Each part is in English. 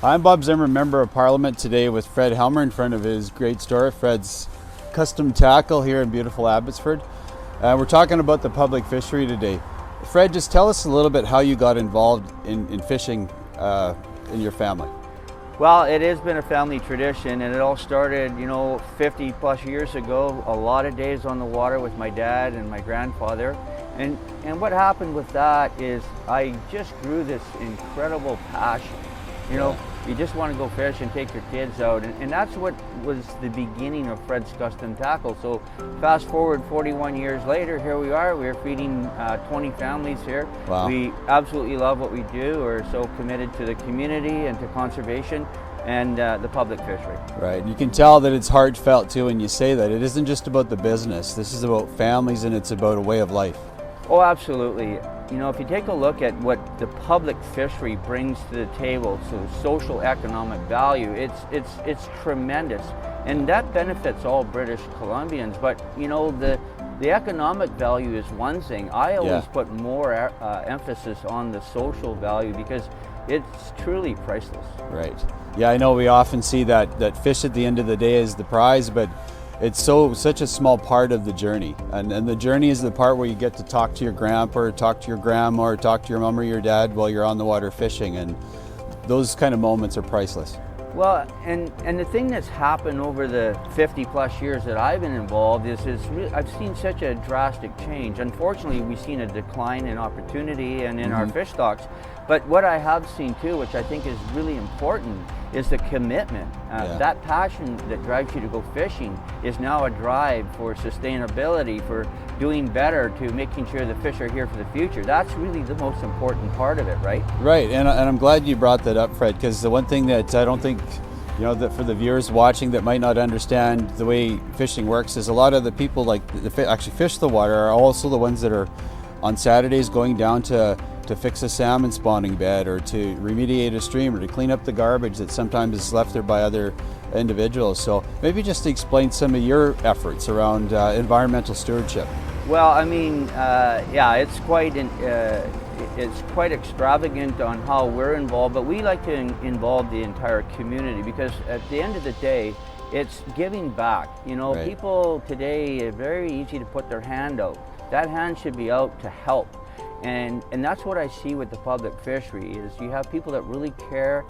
I'm Bob Zimmer, Member of Parliament, today with Fred Helmer in front of his great store, Fred's Custom Tackle here in beautiful Abbotsford. We're talking about the public fishery today. Fred, just tell us a little bit how you got involved in fishing in your family. Well, it has been a family tradition, and it all started, 50 plus years ago. A lot of days on the water with my dad and my grandfather. And what happened with that is I just grew this incredible passion. You just want to go fish and take your kids out, and that's what was the beginning of Fred's Custom Tackle. So fast forward 41 years later, here we are. We're feeding 20 families here. Wow. We absolutely love what we do. We're so committed to the community and to conservation and the public fishery. Right, and you can tell that it's heartfelt too when you say that. It isn't just about the business. This is about families, and it's about a way of life. Oh, absolutely. If you take a look at what the public fishery brings to the table, so social economic value, it's tremendous, and that benefits all British Columbians. But the economic value is one thing. I always put more emphasis on the social value because it's truly priceless. Right. Yeah, I know we often see that fish at the end of the day is the prize, but it's such a small part of the journey, and the journey is the part where you get to talk to your grandpa, or talk to your grandma, or talk to your mom or your dad while you're on the water fishing, and those kind of moments are priceless. Well, and the thing that's happened over the 50 plus years that I've been involved is really, I've seen such a drastic change. Unfortunately, we've seen a decline in opportunity and in our fish stocks. But what I have seen too, which I think is really important, is the commitment. That passion that drives you to go fishing is now a drive for sustainability, for doing better, to making sure the fish are here for the future. That's really the most important part of it, right? Right, and I'm glad you brought that up, Fred, because the one thing that I don't think, that for the viewers watching that might not understand the way fishing works is a lot of the people actually fish the water are also the ones that are on Saturdays going down to fix a salmon spawning bed, or to remediate a stream, or to clean up the garbage that sometimes is left there by other individuals. So maybe just to explain some of your efforts around environmental stewardship. Well, it's quite extravagant on how we're involved, but we like to involve the entire community, because at the end of the day, it's giving back. Right. People today, it's very easy to put their hand out. That hand should be out to help. And that's what I see with the public fishery, is you have people that really care.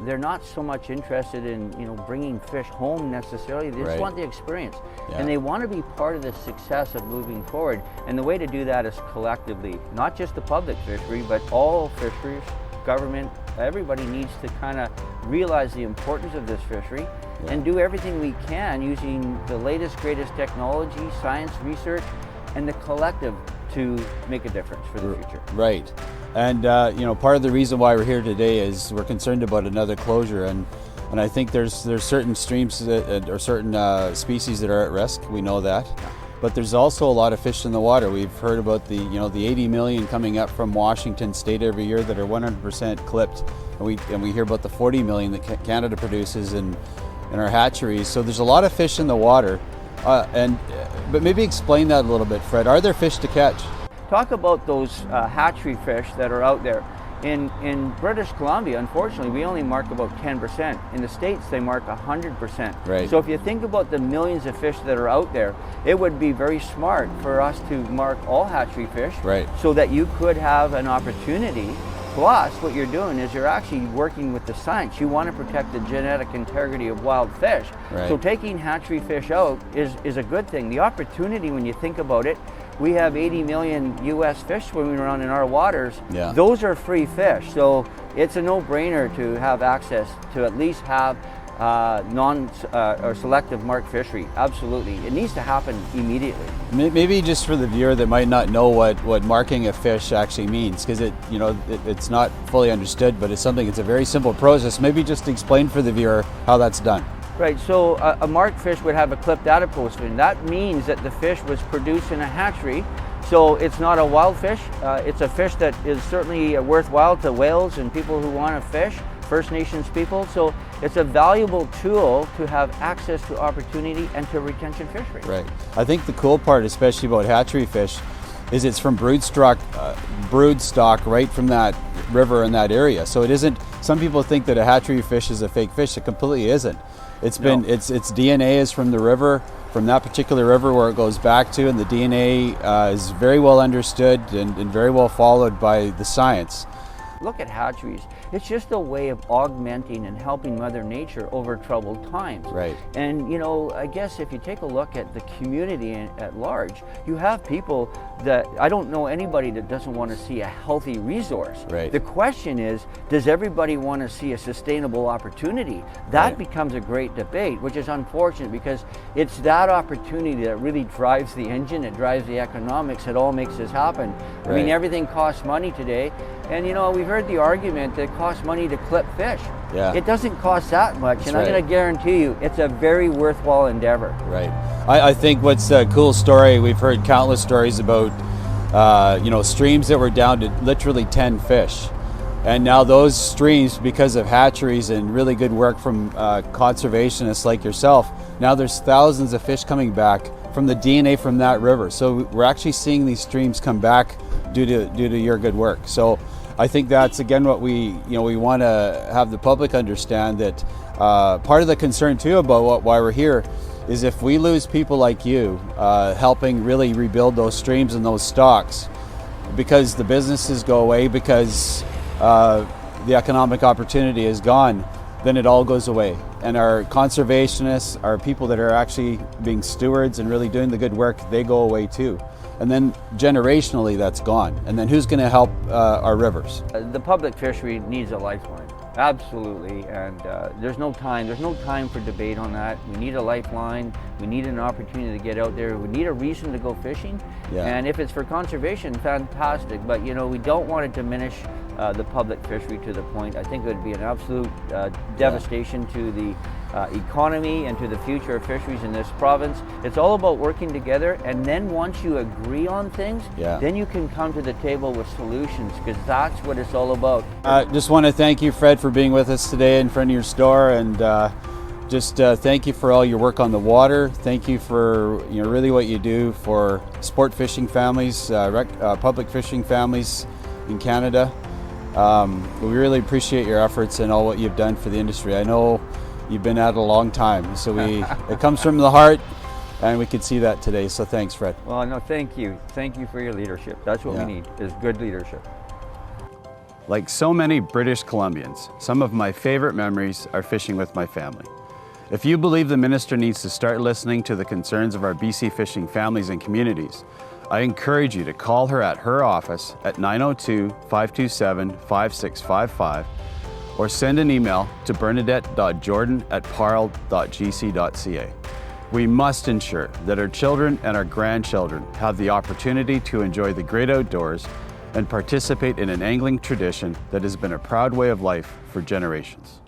They're not so much interested in bringing fish home necessarily. They just want the experience, and they want to be part of the success of moving forward. And the way to do that is collectively, not just the public fishery, but all fisheries, government, everybody needs to kind of realize the importance of this fishery and do everything we can using the latest, greatest technology, science, research, and the collective to make a difference for the future. Right. And part of the reason why we're here today is we're concerned about another closure, and I think there's certain streams or certain species that are at risk. We know that, but there's also a lot of fish in the water. We've heard about the 80 million coming up from Washington State every year that are 100% clipped, and we hear about the 40 million that Canada produces in our hatcheries. So there's a lot of fish in the water. But maybe explain that a little bit, Fred. Are there fish to catch? Talk about those hatchery fish that are out there. In British Columbia, unfortunately, we only mark about 10%. In the States, they mark 100%. Right. So if you think about the millions of fish that are out there, it would be very smart for us to mark all hatchery fish, so that you could have an opportunity. Plus, what you're doing is you're actually working with the science. You want to protect the genetic integrity of wild fish. Right. So taking hatchery fish out is a good thing. The opportunity, when you think about it, we have 80 million US fish swimming around in our waters. Yeah. Those are free fish. So it's a no-brainer to have access to at least have or selective marked fishery. Absolutely. It needs to happen immediately. Maybe just for the viewer that might not know what marking a fish actually means, because it's not fully understood, but it's a very simple process. Maybe just explain for the viewer how that's done. Right, so a marked fish would have a clipped adipose fin. That means that the fish was produced in a hatchery. So it's not a wild fish. It's a fish that is certainly worthwhile to whales and people who want to fish, First Nations people. So it's a valuable tool to have access to opportunity and to retention fishery. Right. I think the cool part, especially about hatchery fish, is it's from broodstock right from that river in that area. So it isn't, some people think that a hatchery fish is a fake fish. It completely isn't. It's been, its DNA is from the river, from that particular river where it goes back to, and the DNA is very well understood and very well followed by the science. Look at hatcheries. It's just a way of augmenting and helping Mother Nature over troubled times. Right. And you know, I guess if you take a look at the community at large, you have people that, I don't know anybody that doesn't want to see a healthy resource. Right. The question is, does everybody want to see a sustainable opportunity? That becomes a great debate, which is unfortunate because it's that opportunity that really drives the engine, it drives the economics, it all makes this happen. I mean, everything costs money today. And you know, we've heard the argument that it costs money to clip fish. Yeah. It doesn't cost that much, That's and I'm going to guarantee you it's a very worthwhile endeavor. Right. I think what's a cool story, we've heard countless stories about, you know, streams that were down to literally 10 fish. And now those streams, because of hatcheries and really good work from conservationists like yourself, now there's thousands of fish coming back from the DNA from that river. So we're actually seeing these streams come back due to your good work. So I think that's again what we want to have the public understand, that part of the concern too about why we're here is if we lose people like you helping really rebuild those streams and those stocks, because the businesses go away, because the economic opportunity is gone, then it all goes away. And our conservationists, our people that are actually being stewards and really doing the good work, they go away too. And then generationally that's gone. And then who's going to help our rivers? The public fishery needs a lifeline, absolutely, and there's no time for debate on that. We need a lifeline, we need an opportunity to get out there, we need a reason to go fishing, and if it's for conservation, fantastic, but you know, we don't want to diminish the public fishery to the point. I think it would be an absolute devastation to the economy and to the future of fisheries in this province. It's all about working together, and then once you agree on things, then you can come to the table with solutions, because that's what it's all about. Just want to thank you, Fred, for being with us today in front of your store, and just thank you for all your work on the water. Thank you for really what you do for sport fishing families, public fishing families in Canada. We really appreciate your efforts and all what you've done for the industry. I know you've been at it a long time, so it comes from the heart, and we could see that today. So thanks, Fred. Well, no, thank you. Thank you for your leadership. That's what we need, is good leadership. Like so many British Columbians, some of my favorite memories are fishing with my family. If you believe the minister needs to start listening to the concerns of our BC fishing families and communities, I encourage you to call her at her office at 902-527-5655 or send an email to bernadette.jordan@parle.gc.ca. We must ensure that our children and our grandchildren have the opportunity to enjoy the great outdoors and participate in an angling tradition that has been a proud way of life for generations.